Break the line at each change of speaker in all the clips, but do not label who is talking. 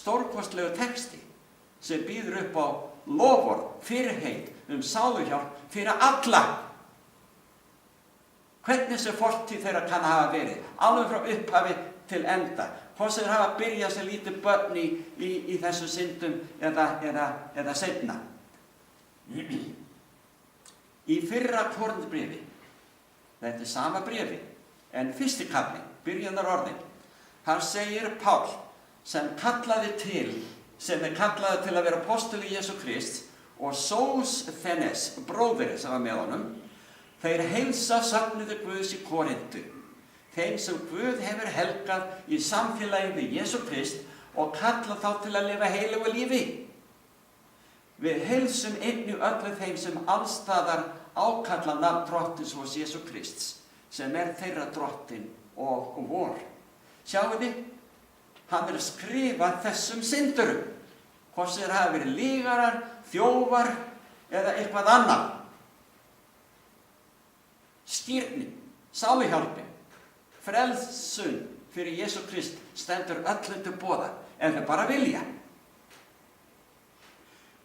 stórkostlegu texti sem býður upp á loforð, fyrirheit sáluhjálp fyrir alla. Hvernig sem fortíð þeirra kann hafa verið, alveg frá upphafi til enda. Hvort sem þeir hafa byrjað sem lítið börn í þessum syndum eða seinna. Í fyrra Korinthbréfi, þetta sama bréfi, en fyrsti kafli, byrjunarorðin, þar segir Páll, sem kallaði til að vera apostoli Jesú Krists, og Sósþenes, bróðirinn sem var með honum, þeir heilsa söfnuði Guðs í Korintu, þeim sem Guð hefur helgað í samfélagi við Jesú Krist og kalla þá til að lifa heilugu lífi. Við heilsum einnig öllu þeim sem allstaðar ákalla nafn drottins hos Jesú Krists, sem þeirra drottin og vor. Sjáu þið, hann skrifað þessum syndurum, hvort sem þeir hafa verið lygarar, þjófar eða eitthvað annað. Skírnin, sáluhjálpin, frelsun fyrir Jesú Krist stendur öllum til boða, ef þeir bara vilja.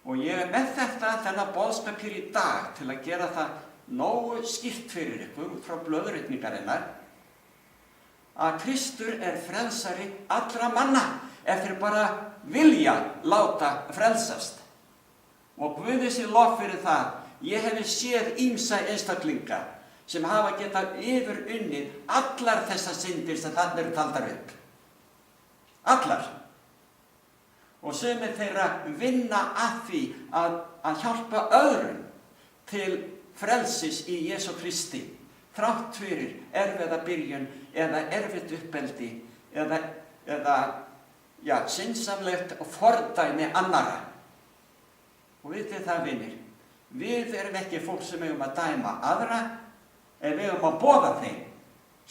Og ég með þennan boðskap hér í dag til að gera það nógu skýrt fyrir ykkur út frá blöðritningarinnar að Kristur frelsari allra manna ef þeir bara vilja láta frelsast. Og Guði sé lof fyrir það. Ég hef séð ýmsa einstaklinga sem hafa getað yfirunnið allar þessar syndir sem þarna eru taldar upp. Allar. Og sumir þeirra vinna að því að hjálpa öðrum til frelsis í Jesú Kristi, þrátt fyrir erfiða byrjun eða erfitt uppeldi eða syndsamlegt fordæmi annarra. Og vitið það, vinir, við erum ekki fólk sem eigum að dæma aðra, en við eigum að boða þeim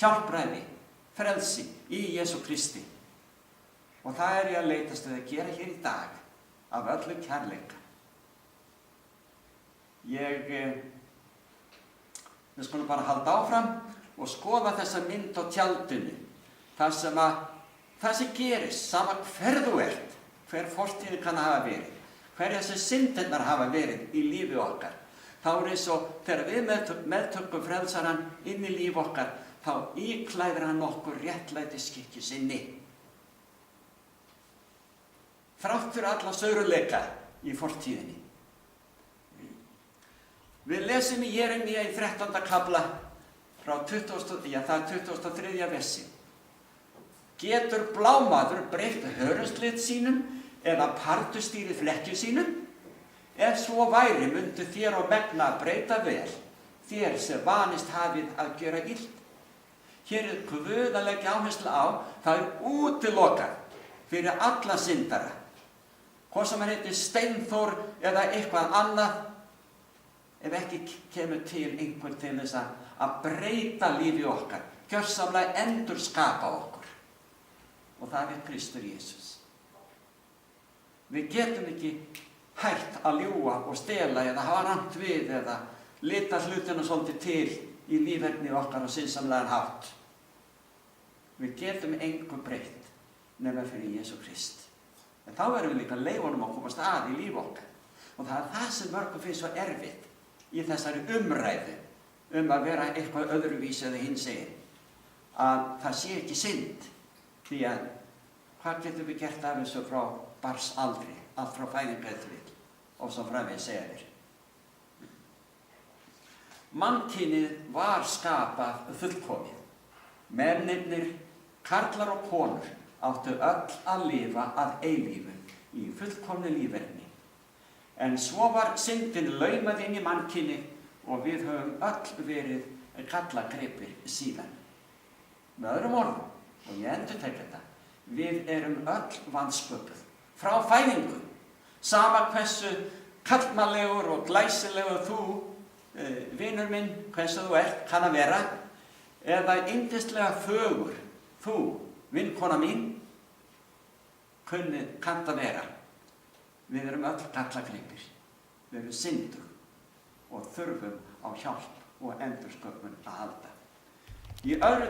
hjálpræði, frelsi í Jesú Kristi. Og það ég að leitast við að gera hér í dag af öllu kærleika. Við skulum bara halda áfram og skoða þessa mynd á tjaldinu. Það sem gerist, sama hver þú ert, hver fortíðin kann hafa verið, hverja sem syndirnar hafa verið í lífi okkar. Þá eins og þegar við meðtökum frelsarann inn í líf okkar, þá íklæðir hann okkur réttlætisskikki sinni. Þrátt fyrir alla sauruleika í fortíðinni. Við lesum í Jeremíu í 13. kafla frá 23. versi. Getur blámaður breytt hörundslit sínum eða pardustýrið flekkju sínum? Ef svo væri myndu þér og megna að breyta vel, þér sem vanist hafið að gera illt. Hér Guð að leggja áherslu á, það útilokað fyrir alla syndara. Hvort sem hann heitir Steinþór eða eitthvað annað, ef ekki kemur til einhver til þess að breyta lífi okkar, gjörsamlega endurskapa okkur. Og það Kristur Jesús. Við getum ekki hægt að ljúga og stela eða hafa rangt við eða lita hlutina svolítið til í líferni okkar á sinnsamlegan hátt. Við getum engu breytt nema fyrir Jesú Krist. En þá verðum við líka að leyfa honum að komast að í líf okkar. Og það það sem mörgum finnst svo erfitt í þessari umræðu að vera eitthvað öðruvísi eða hinsegin. Að það sé ekki synd. Því að hvað getum við gert af þessu frá barnsaldri, allt frá fæðingartilvill og svo framvegis segja þér. Mannkynið var skapað fullkomið. Mennirnir, karlar og konur áttu öll að lifa að eilífu í fullkomnu líferni. En svo var syndin laumað inn í mannkynið og við höfum öll verið gallagripir síðan. Með öðrum orðum, og ég endurtek þetta, við erum öll vansköpuð frá fæðingu. Sama hversu karlmannlegur og glæsilegur þú, vinur minn, hversu þú ert, kann að vera, eða yndislega fögur, þú, vinkona mín, kann að vera. Við erum öll gallagripir. Við erum syndur og þurfum á hjálp og endursköpun að halda. Í öðru